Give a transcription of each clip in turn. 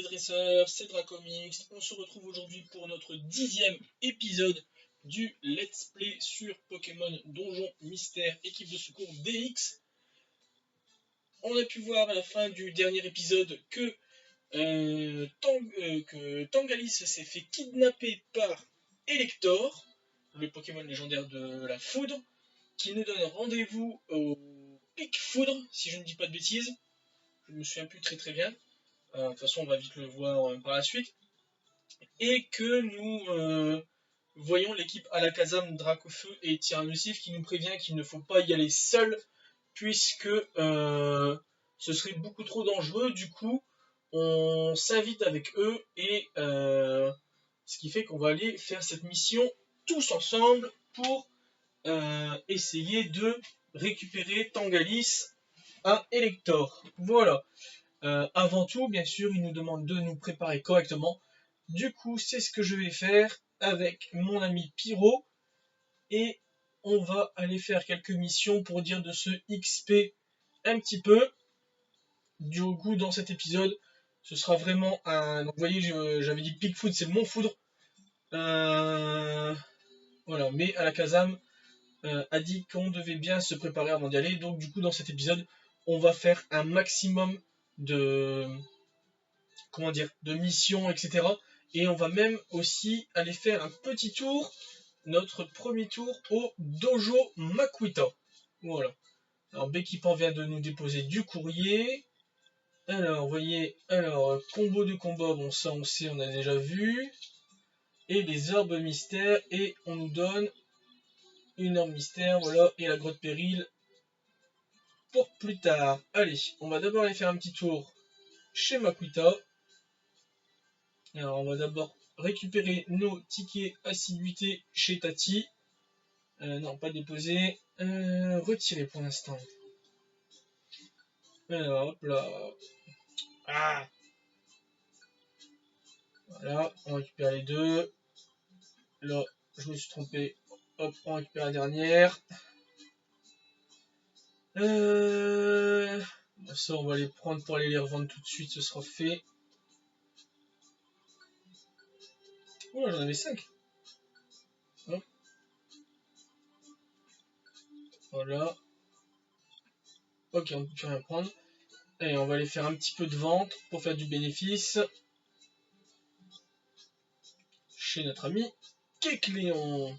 les dresseurs, c'est Dracomix. On se retrouve aujourd'hui pour notre 10e épisode du Let's Play sur Pokémon Donjon Mystère Équipe de Secours DX. On a pu voir à la fin du dernier épisode que Tangalis s'est fait kidnapper par Elector, le Pokémon légendaire de la foudre, qui nous donne rendez-vous au Pic Foudre, si je ne dis pas de bêtises. Je me souviens plus très bien. De toute façon, on va vite le voir par la suite. Et que nous voyons l'équipe Alakazam, Dracofeu et Tyrannosif qui nous prévient qu'il ne faut pas y aller seul, puisque ce serait beaucoup trop dangereux. Du coup, on s'invite avec eux et ce qui fait qu'on va aller faire cette mission tous ensemble pour essayer de récupérer Tangalis à Elector. Voilà. Avant tout, bien sûr, il nous demande de nous préparer correctement. Du coup, c'est ce que je vais faire avec mon ami Pyro. Et on va aller faire quelques missions pour dire de ce XP un petit peu. Du coup, dans cet épisode, ce sera vraiment un... Donc, vous voyez, j'avais dit Pic Foudre, c'est mon foudre. Voilà, mais Alakazam a dit qu'on devait bien se préparer avant d'y aller. Donc, du coup, dans cet épisode, on va faire un maximum de... de missions, etc. Et on va même aussi aller faire un petit tour, notre premier tour au Dojo Makuhita. Voilà. Alors Bekipan vient de nous déposer du courrier. Alors, vous voyez, combo de combat, bon ça on sait, on a déjà vu. Et les orbes mystères, et on nous donne une orbe mystère, voilà, et la grotte péril pour plus tard. Allez, on va d'abord aller faire un petit tour chez Makuhita. Alors, on va d'abord récupérer nos tickets assiduité chez Tati. Non, pas déposer. Retirer pour l'instant. Alors, hop là. Ah! Voilà, on récupère les deux. Là, je me suis trompé. Hop, on récupère la dernière. Ça, on va les prendre pour aller les revendre tout de suite, ce sera fait. Oh, j'en avais 5. Hop. Voilà. Ok, on ne peut plus rien prendre. Et on va aller faire un petit peu de vente pour faire du bénéfice. Chez notre ami Kecléon.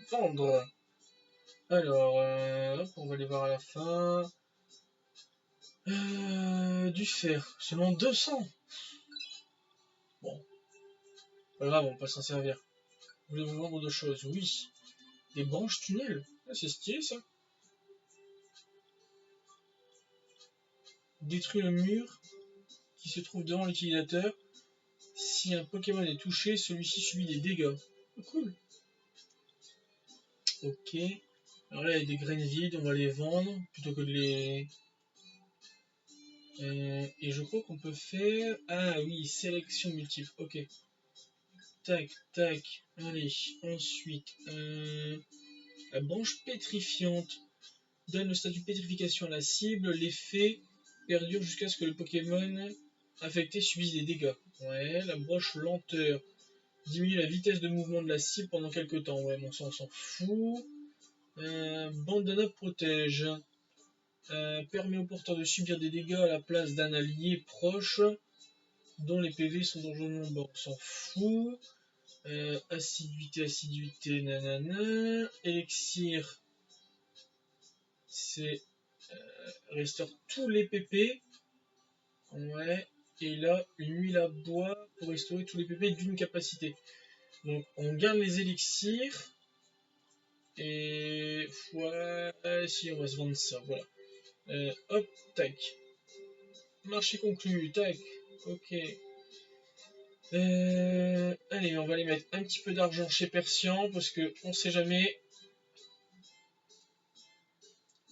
Vendre. Alors, hop, on va les voir à la fin. Du fer. Seulement 200. Bon. Pas grave, on peut s'en servir. Voulez-vous vendre d'autres choses? Oui. Des branches tunnels. Ah, c'est stylé ça. Détruit le mur qui se trouve devant l'utilisateur. Si un Pokémon est touché, celui-ci subit des dégâts. Oh, cool. Ok. Alors là, il y a des graines vides, on va les vendre plutôt que de les... et je crois qu'on peut faire... Ah oui, sélection multiple. Ok. Tac, tac. Allez, ensuite... la branche pétrifiante donne le statut pétrification à la cible. L'effet perdure jusqu'à ce que le Pokémon affecté subisse des dégâts. Ouais, la broche lenteur diminue la vitesse de mouvement de la cible pendant quelques temps. Ouais, bon, ça on s'en fout. Bandana protège. Permet au porteur de subir des dégâts à la place d'un allié proche dont les PV sont dangereusement bas. On s'en fout. Assiduité, nanana. Élixir, c'est restaure tous les PP. Ouais. Et là, une huile à bois pour restaurer tous les PP d'une capacité. Donc, on garde les élixirs. Et voilà, si on va se vendre ça, voilà. Hop, tac. Marché conclu, tac. Ok. Allez, on va aller mettre un petit peu d'argent chez Persian parce que on sait jamais.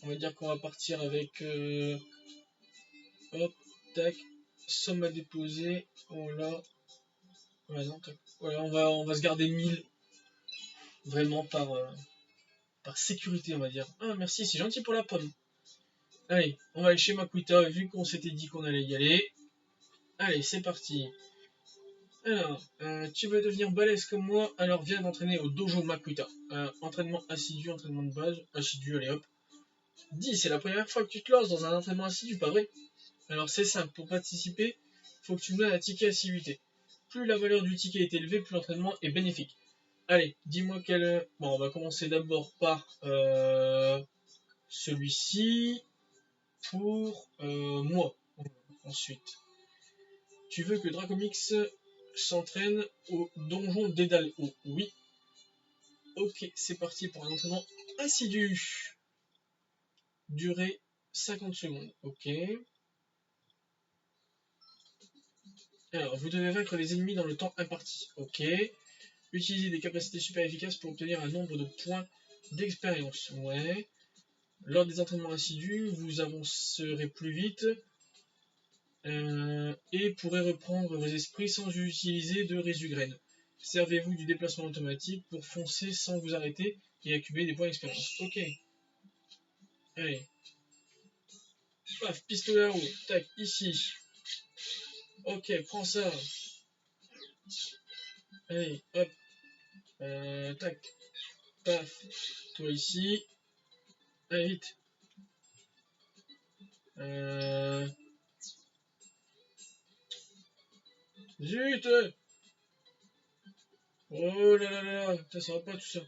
On va dire qu'on va partir avec hop, tac, somme à déposer. Voilà. Voilà, non, tac. Voilà, on va se garder 1000 vraiment par sécurité, on va dire. Ah, merci, c'est gentil pour la pomme. Allez, on va aller chez Makuhita vu qu'on s'était dit qu'on allait y aller. Allez, c'est parti. Alors, tu veux devenir balèze comme moi, alors viens t'entraîner au dojo Makuta. Entraînement assidu, entraînement de base, assidu, allez hop. 10, c'est la première fois que tu te lances dans un entraînement assidu, pas vrai? Alors c'est simple, pour participer, faut que tu me donnes un ticket assiduité. Plus la valeur du ticket est élevée, plus l'entraînement est bénéfique. Allez, dis-moi quel... Bon, on va commencer d'abord par celui-ci pour moi. Ensuite, tu veux que Dracomix s'entraîne au donjon d'Edalho? Oui. Ok, c'est parti pour un entraînement assidu. Durée 50 secondes. Ok. Alors, vous devez vaincre les ennemis dans le temps imparti. Ok. Utilisez des capacités super efficaces pour obtenir un nombre de points d'expérience. Ouais. Lors des entraînements assidus, vous avancerez plus vite et pourrez reprendre vos esprits sans utiliser de résugraine. Servez-vous du déplacement automatique pour foncer sans vous arrêter et accumuler des points d'expérience. Ok. Allez. Paf, pistolet à eau. Tac, ici. Ok, prends ça. Allez, hop. Tac. Paf. Toi ici. Allez, vite. Zut. Oh là là là là. Ça va pas tout ça.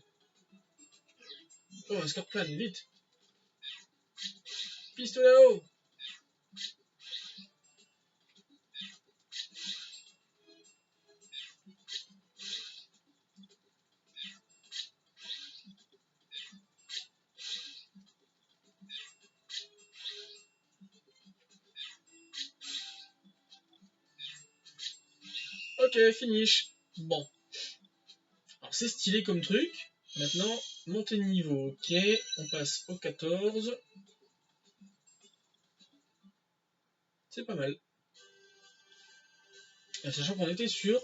Oh, un scorpion, vite. Pistolet à eau. Ok, finish. Bon. Alors c'est stylé comme truc. Maintenant, montée de niveau. Ok, on passe au 14. C'est pas mal. Sachant qu'on était sur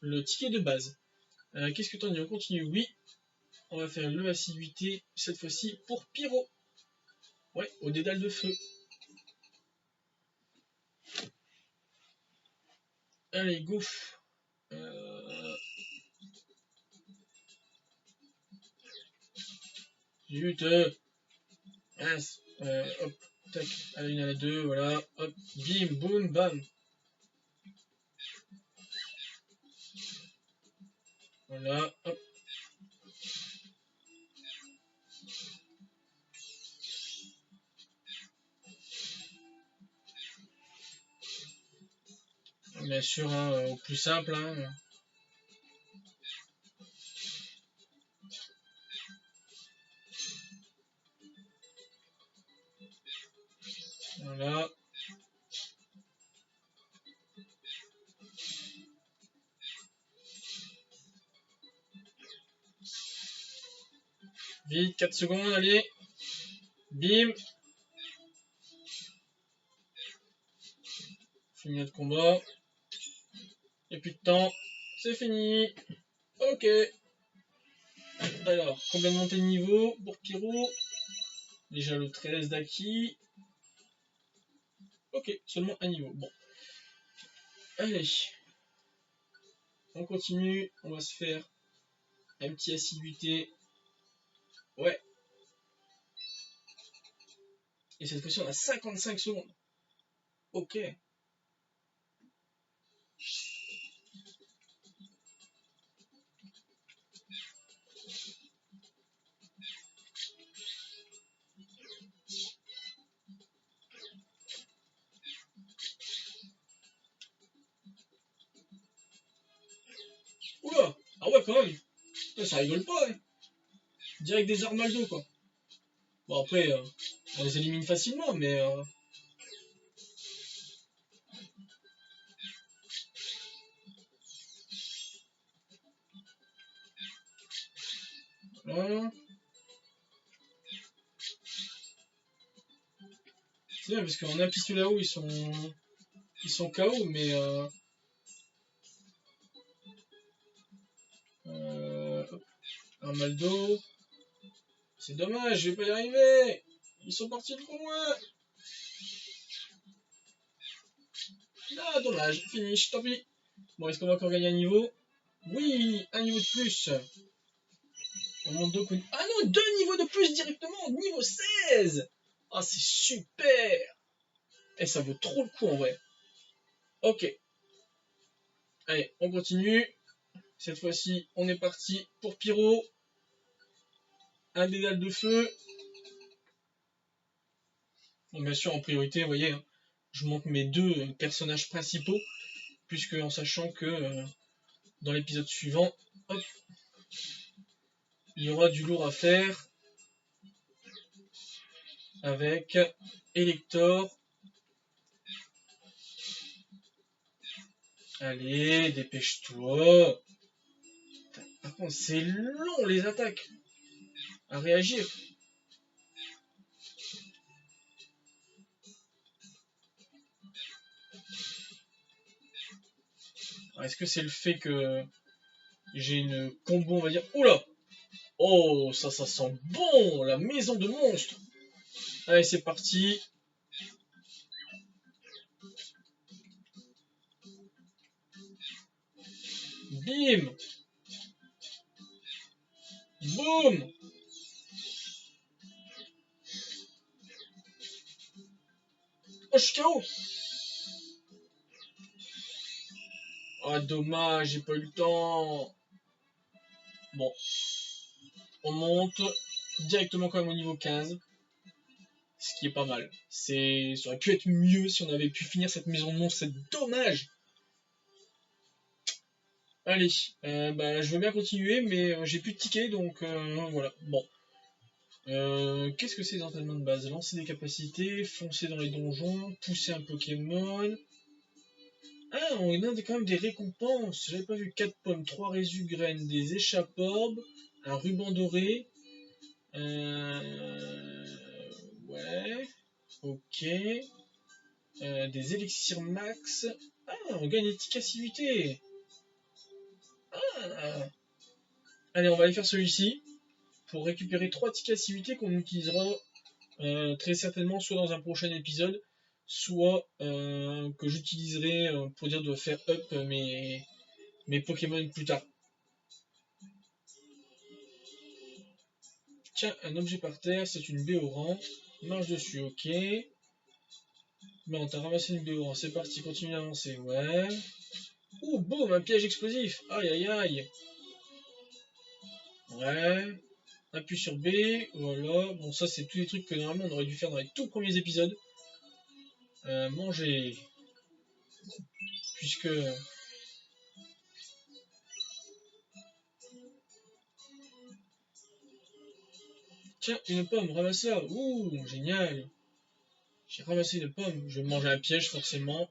le ticket de base. Qu'est-ce que t'en dis? On continue? Oui. On va faire le assiduité, cette fois-ci pour Pyro. Ouais, au dédale de feu. Allez, go. Zut. Hop. Tac. À la 1, à la 2, voilà. Hop. Bim, boum, bam. Voilà. Hop. Bien sûr, hein, au plus simple. Hein. Voilà. Vite, 4 secondes, allez. Bim. Fini notre combat. Il n'y a plus de temps. C'est fini. Ok. Alors, combien de montées de niveau pour Pyro? Déjà le 13 d'acquis. Ok, seulement un niveau. Bon. Allez. On continue. On va se faire un petit assiduité. Ouais. Et cette fois-ci, on a 55 secondes. Ok. Oula. Ah ouais, quand même. Ça rigole pas, hein. Direct des Armaldo, quoi. Bon, après, on les élimine facilement, mais... Voilà. C'est bien, parce qu'en un pistolet là-haut, ils sont KO, mais... Hop. Armaldo. C'est dommage, je vais pas y arriver. Ils sont partis trop loin. Ah, dommage, finish, tant pis. Bon, est-ce qu'on va encore gagner un niveau? Oui, un niveau de plus. On monte deux coups. Ah non, deux niveaux de plus directement, niveau 16. Ah, c'est super. Et ça vaut trop le coup en vrai. Ok. Allez, on continue. Cette fois-ci, on est parti pour Pyro. Un dédale de feu. Bon, bien sûr, en priorité, vous voyez, hein, je monte mes deux personnages principaux, puisque en sachant que dans l'épisode suivant, hop, il y aura du lourd à faire avec Elector. Allez, dépêche-toi. Par contre, c'est long les attaques à réagir. Est-ce que c'est le fait que j'ai une combo, on va dire. Oula! Oh, ça sent bon! La maison de monstres! Allez, c'est parti. Bim! Boum! Oh, je suis KO! Ah, dommage, j'ai pas eu le temps. Bon, on monte directement quand même au niveau 15. Ce qui est pas mal. Ça aurait pu être mieux si on avait pu finir cette maison de monstres. C'est dommage! Allez, je veux bien continuer, mais j'ai plus de tickets, donc voilà. Bon. Qu'est-ce que c'est les entraînements de base? Lancer des capacités, foncer dans les donjons, pousser un Pokémon. Ah, on a quand même des récompenses. J'avais pas vu 4 pommes, 3 résus-graines, des échappes-orbes, un ruban doré. Ouais. Ok. Des élixirs max. Ah, on gagne efficacité. Ah. Allez, on va aller faire celui-ci pour récupérer 3 tickets activité qu'on utilisera très certainement soit dans un prochain épisode, soit que j'utiliserai pour dire de faire up mes Pokémon plus tard. Tiens, un objet par terre, c'est une baie au rang. Marche dessus, ok. Bon, t'as ramassé une baie au rang, c'est parti, continue d'avancer, ouais. Ouh, boum, un piège explosif. Aïe, aïe, aïe. Ouais. Appuie sur B, voilà. Bon, ça, c'est tous les trucs que normalement on aurait dû faire dans les tout premiers épisodes. Manger. Puisque... Tiens, une pomme, ramasse-la. Ouh, génial. J'ai ramassé une pomme. Je vais manger un piège, forcément.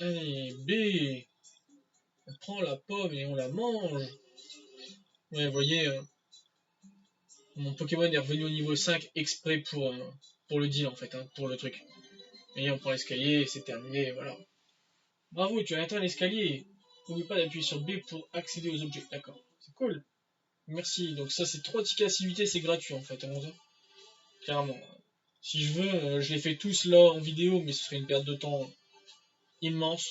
Allez, B. On prend la pomme et on la mange. Ouais, vous voyez, mon Pokémon est revenu au niveau 5 exprès pour le deal, en fait, hein, pour le truc. Et on prend l'escalier et c'est terminé, voilà. Bravo, tu as atteint l'escalier. N'oublie pas d'appuyer sur B pour accéder aux objets. D'accord, c'est cool. Merci. Donc ça, c'est 3 tickets activité, c'est gratuit, en fait, hein, clairement. Si je veux, je les fais tous là en vidéo, mais ce serait une perte de temps immense.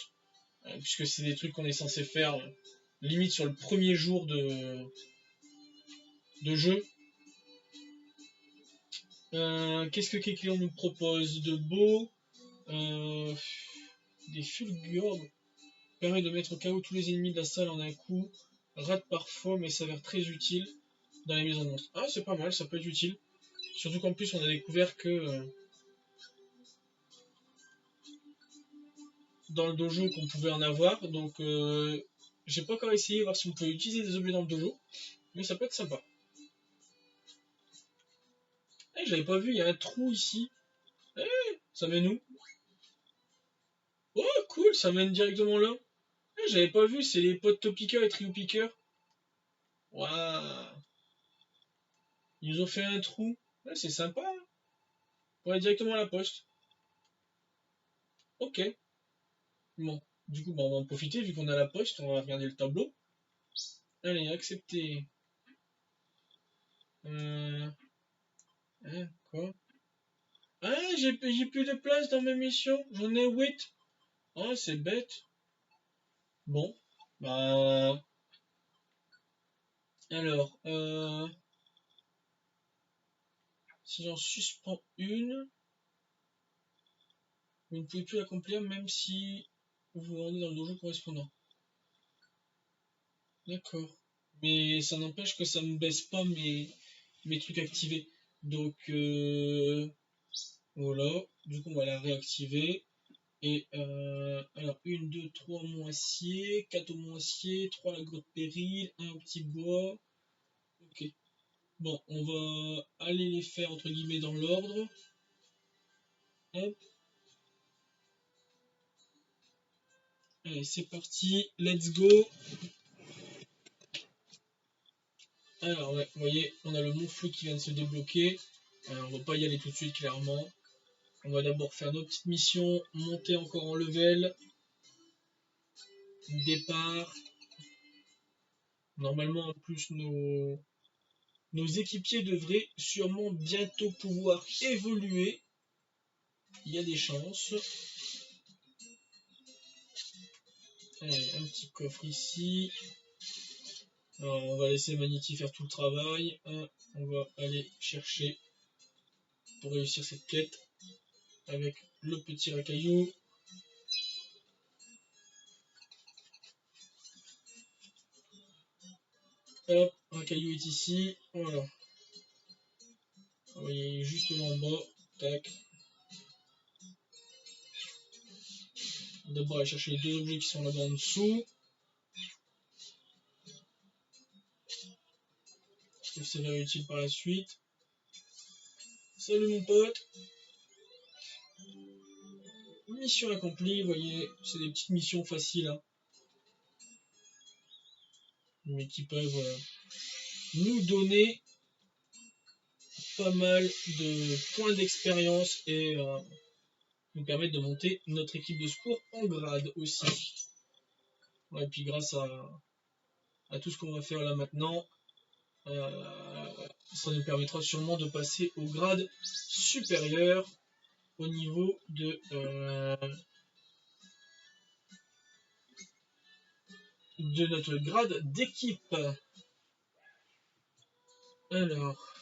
Puisque c'est des trucs qu'on est censé faire limite sur le premier jour de jeu. Qu'est-ce que Kekleon nous propose de beau? Des fulgures permet de mettre au KO tous les ennemis de la salle en un coup. Rate parfois, mais s'avère très utile dans les maisons de monstres. Ah, c'est pas mal, ça peut être utile. Surtout qu'en plus, on a découvert que dans le dojo qu'on pouvait en avoir. Donc, j'ai pas encore essayé, voir si on peut utiliser des objets dans le dojo. Mais ça peut être sympa. Eh, j'avais pas vu, il y a un trou ici. Eh, ça mène où? Oh, cool, ça mène directement là. Eh, j'avais pas vu, c'est les potes Topica et Trio Picker. Waouh. Ils nous ont fait un trou. Ouais, c'est sympa, hein. Pour aller directement à la poste. Ok. Bon. Du coup, on va en profiter, vu qu'on a la poste, on va regarder le tableau. Allez, accepter. Euh, Hein, quoi? Ah, j'ai plus de place dans mes missions. J'en ai 8. Oh, c'est bête. Bon. Bah. Alors, si j'en suspends une, vous ne pouvez plus l'accomplir même si vous vous rendez dans le dojo correspondant. D'accord. Mais ça n'empêche que ça ne baisse pas mes trucs activés. Donc, voilà. Du coup, on va la réactiver. Et alors, 1, 2, 3 moissiers, 4 moissiers, 3 la grotte péril, un petit bois. Ok. Bon, on va aller les faire entre guillemets dans l'ordre. Hop. Allez, c'est parti. Let's go. Alors, ouais, vous voyez, on a le mont flou qui vient de se débloquer. Alors, on va pas y aller tout de suite, clairement. On va d'abord faire nos petites missions, monter encore en level. Départ. Normalement, en plus, nos équipiers devraient sûrement bientôt pouvoir évoluer. Il y a des chances. Allez, un petit coffre ici. Alors, on va laisser Manity faire tout le travail. On va aller chercher pour réussir cette quête avec le petit racaillou. Hop, racaillou est ici. Voilà. Vous voyez, juste là en bas. Tac. D'abord aller chercher les deux objets qui sont là-bas en dessous. Ça peut s'avérer utile par la suite. Salut mon pote. Mission accomplie, vous voyez, c'est des petites missions faciles. Hein, mais qui peuvent nous donner pas mal de points d'expérience et nous permettre de monter notre équipe de secours en grade aussi. Ouais, et puis grâce à tout ce qu'on va faire là maintenant, ça nous permettra sûrement de passer au grade supérieur au niveau de notre grade d'équipe. Alors,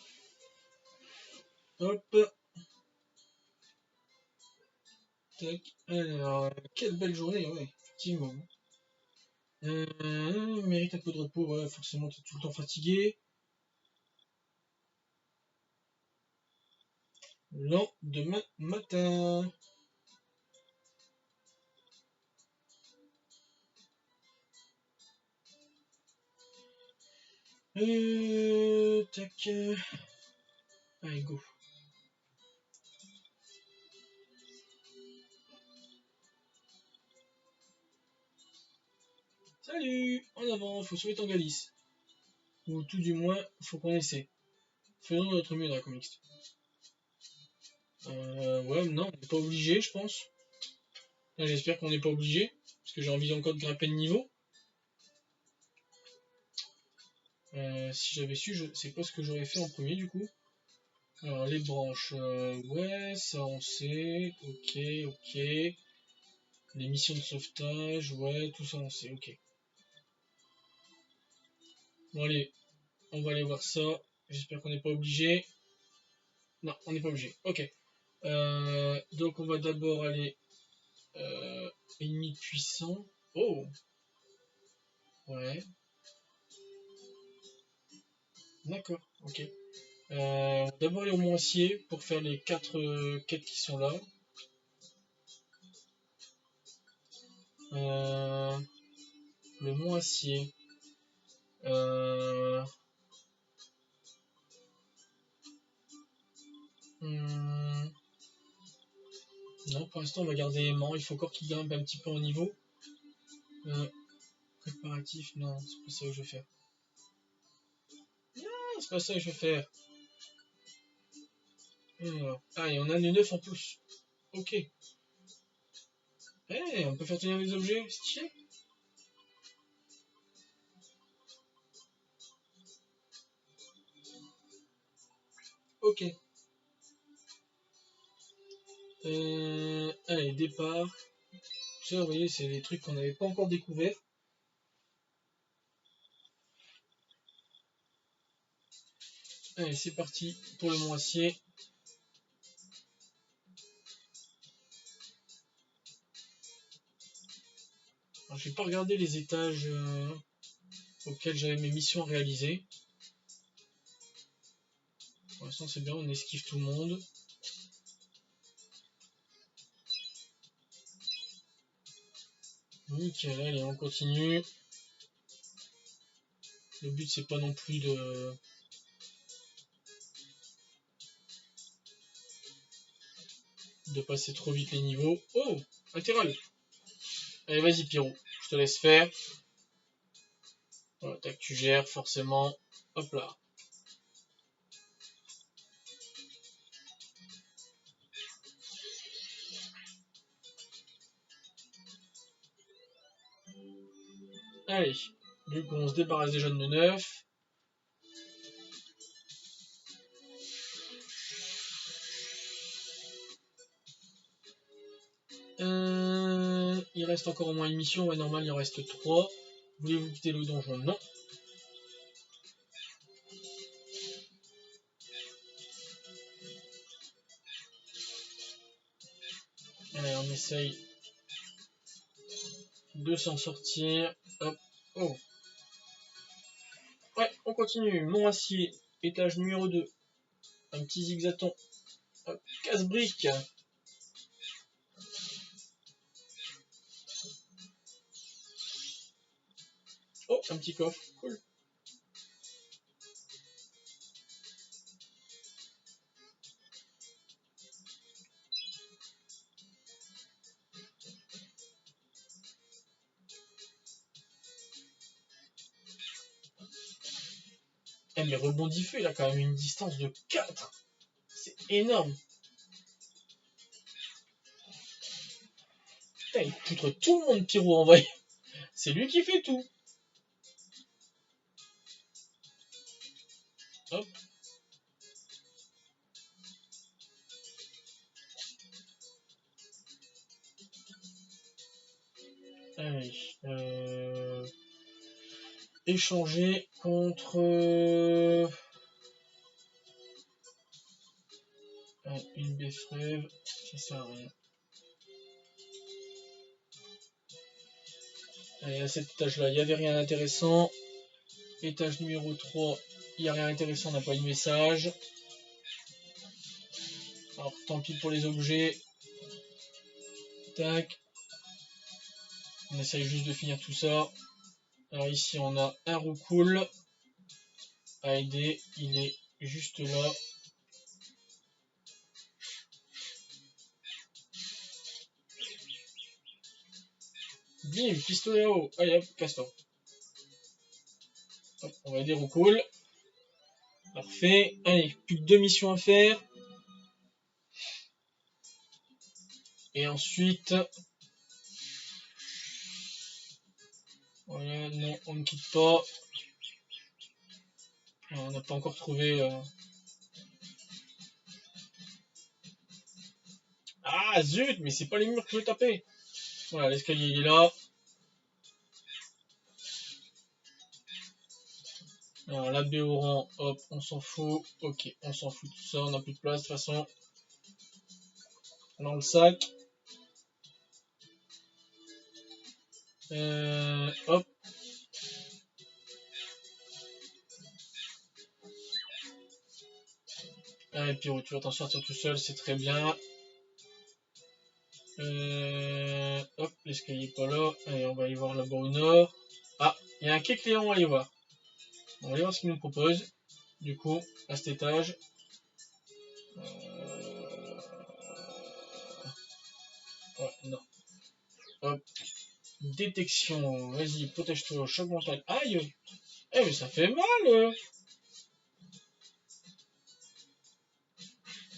hop, tac, alors, quelle belle journée, ouais, effectivement. Mérite un peu de repos, ouais, forcément t'es tout le temps fatigué. Lendemain matin. Tac. Allez, go. Salut! En avant, faut sauver Tangalis. Ou tout du moins, faut qu'on essaie. Faisons notre mieux, Dracomix. Ouais, non, on n'est pas obligé, je pense. J'espère qu'on n'est pas obligé, parce que j'ai envie encore de grimper de niveau. Si j'avais su, je sais pas ce que j'aurais fait en premier, du coup. Alors, les branches, ouais, ça on sait. Ok, ok. Les missions de sauvetage, ouais, tout ça on sait, ok. Bon, allez, on va aller voir ça. J'espère qu'on n'est pas obligé. Non, on n'est pas obligé. Ok. Donc on va d'abord aller ennemi puissant. Oh. Ouais. D'accord. Ok. D'abord aller au Moissier pour faire les 4 quêtes qui sont là. Le Moissier. Non, pour l'instant on va garder aimant. Il faut encore qu'il grimpe un petit peu en niveau. Préparatif, non, c'est pas ça que je vais faire. Non, c'est pas ça que je vais faire. Ah, et on a les 9 en plus. Ok. Eh, on peut faire tenir des objets, stylé. Ok. Allez, départ. Ça, vous voyez, c'est des trucs qu'on n'avait pas encore découverts. Allez, c'est parti pour le mont acier. Alors, j'ai pas regardé les étages auxquels j'avais mes missions à réaliser. Pour l'instant, c'est bien, on esquive tout le monde. Nickel, allez, on continue. Le but, c'est pas non plus de passer trop vite les niveaux. Oh, latéral. Allez, vas-y, Pierrot, je te laisse faire. Voilà, tac, tu gères, forcément. Hop là. Allez, du coup, on se débarrasse des jaunes de neuf. Il reste encore au moins une mission. Ouais, normal, il en reste 3. Voulez-vous quitter le donjon? Non. Allez, on essaye de s'en sortir. Hop. Oh. Ouais, on continue. Mont acier, étage numéro 2. Un petit zigzaton. Hop. Casse-brique. Oh, un petit coffre. Cool. Eh, mais rebondit feu, il a quand même une distance de 4. C'est énorme. Putain, il poutre tout le monde, Pyro, en vrai. C'est lui qui fait tout. Hop. Allez. Échanger contre une Beffrève. Ça sert à rien. Allez, à cet étage-là, il n'y avait rien d'intéressant. Étage numéro 3, il n'y a rien d'intéressant, on n'a pas eu de message. Alors, tant pis pour les objets. Tac. On essaye juste de finir tout ça. Alors ici, on a un roucoule à aider. Il est juste là. Bim, pistolet à eau. Allez hop, casse-toi. Hop, on va aider roucoule. Parfait. Allez, plus que 2 missions à faire. Et ensuite... Voilà, non, on ne quitte pas. On n'a pas encore trouvé... Ah, zut, mais c'est pas les murs que je veux taper. Voilà, l'escalier il est là. Alors, la baie au rang, hop, on s'en fout. Ok, on s'en fout de tout ça, on n'a plus de place de toute façon. Dans le sac. Hop. Allez, Pyro, tu vas t'en sortir tout seul, c'est très bien. Hop, l'escalier est pas là. Allez, on va aller voir là-bas au nord. Ah, il y a un quai Cléon, on va aller voir. On va aller voir ce qu'il nous propose. Du coup, à cet étage. Ouais, non. Hop. Détection. Vas-y, protège-toi. Choc mental. Aïe. Eh, mais ça fait mal.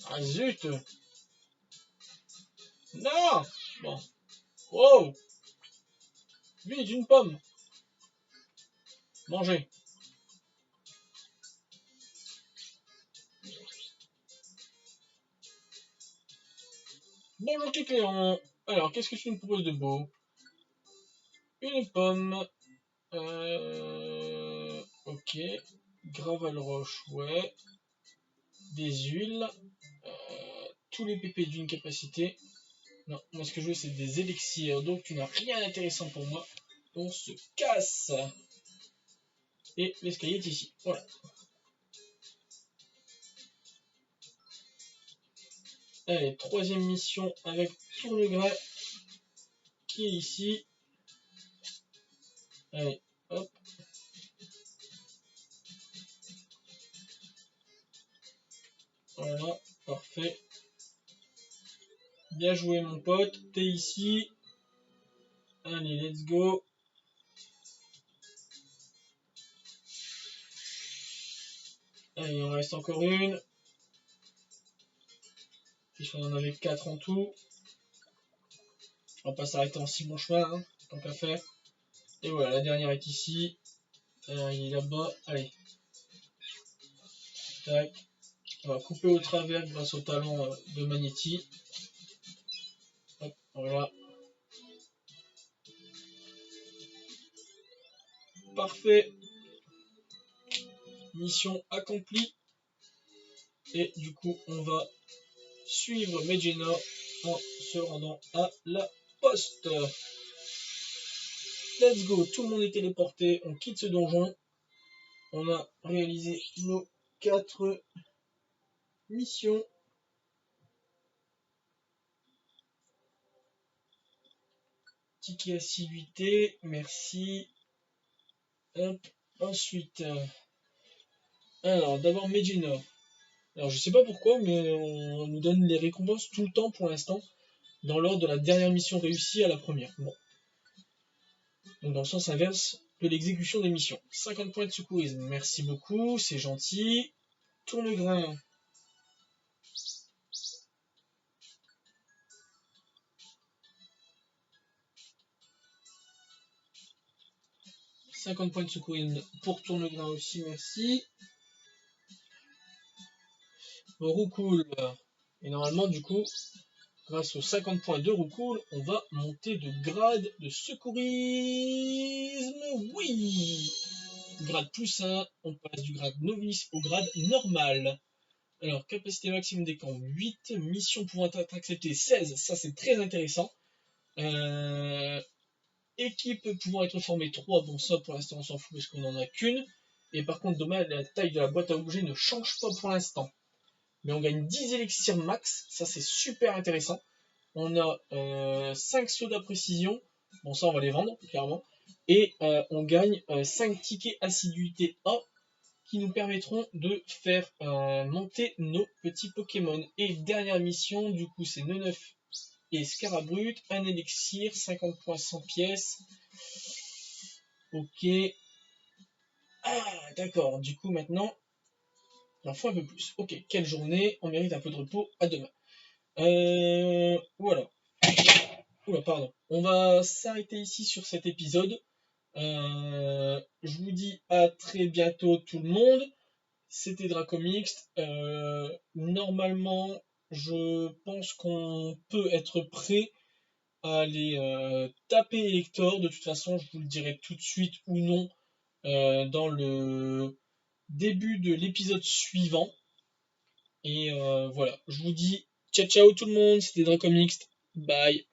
Ah, zut. Non. Bon. Wow. Vite, une pomme. Mangez. Bonjour Kikléon. Alors, qu'est-ce que tu nous proposes de beau? Une pomme. Ok. Gravel roche, ouais. Des huiles. Tous les pépés d'une capacité. Non, moi ce que je veux c'est des élixirs, donc tu n'as rien d'intéressant pour moi. On se casse. Et l'escalier est ici. Voilà. Allez, troisième mission avec Tournegrain qui est ici. Allez, hop. Voilà, parfait. Bien joué mon pote, t'es ici. Allez, let's go. Allez, il en reste encore une. Puisqu'on en avait 4 en tout. On va pas s'arrêter en si bon chemin, hein, tant qu'à faire. Et voilà, la dernière est ici. Alors, il est là-bas. Allez. Tac. On va couper au travers grâce au talent de Magnéti. Hop, voilà. Parfait. Mission accomplie. Et du coup, on va suivre Medjena en se rendant à la poste. Let's go, tout le monde est téléporté, on quitte ce donjon. On a réalisé nos 4 missions. Ticket assiduité, merci. Hop, ensuite. Alors, d'abord Medjena. Alors, je sais pas pourquoi, mais on nous donne les récompenses tout le temps pour l'instant, dans l'ordre de la dernière mission réussie à la première. Bon. Donc, dans le sens inverse de l'exécution des missions. 50 points de secourisme, merci beaucoup, c'est gentil. Tournegrain. « 50 points de secourisme pour Tournegrain aussi, merci. Roucoule. Et normalement, du coup, grâce aux 50 points de Roucoule, on va monter de grade de secourisme. Oui! Grade plus 1, on passe du grade novice au grade normal. Alors, capacité maximum des camps 8, mission pouvant être acceptée 16, ça c'est très intéressant. Équipe pouvant être formée 3, bon ça pour l'instant on s'en fout parce qu'on n'en a qu'une. Et par contre, dommage, la taille de la boîte à objets ne change pas pour l'instant. Mais on gagne 10 élixirs max, ça c'est super intéressant. On a 5 sodas précision, bon ça on va les vendre clairement. Et on gagne 5 tickets assiduité A qui nous permettront de faire monter nos petits Pokémon. Et dernière mission, du coup c'est Neneuf et Scarabrut, un élixir, 50 points 100 pièces. Ok. Ah d'accord, du coup maintenant, il en faut un peu plus. Ok, quelle journée, on mérite un peu de repos, à demain. Voilà. Oula, pardon. On va s'arrêter ici sur cet épisode. Je vous dis à très bientôt tout le monde. C'était Dracomixte. Normalement, je pense qu'on peut être prêt à aller taper Elector. De toute façon, je vous le dirai tout de suite ou non dans le début de l'épisode suivant. Et voilà, je vous dis ciao ciao tout le monde, c'était Dracomixte. Bye.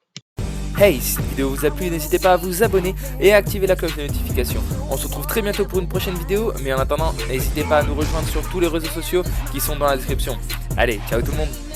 Hey, si cette vidéo vous a plu, n'hésitez pas à vous abonner et à activer la cloche de notification. On se retrouve très bientôt pour une prochaine vidéo, mais en attendant, n'hésitez pas à nous rejoindre sur tous les réseaux sociaux qui sont dans la description. Allez, ciao tout le monde!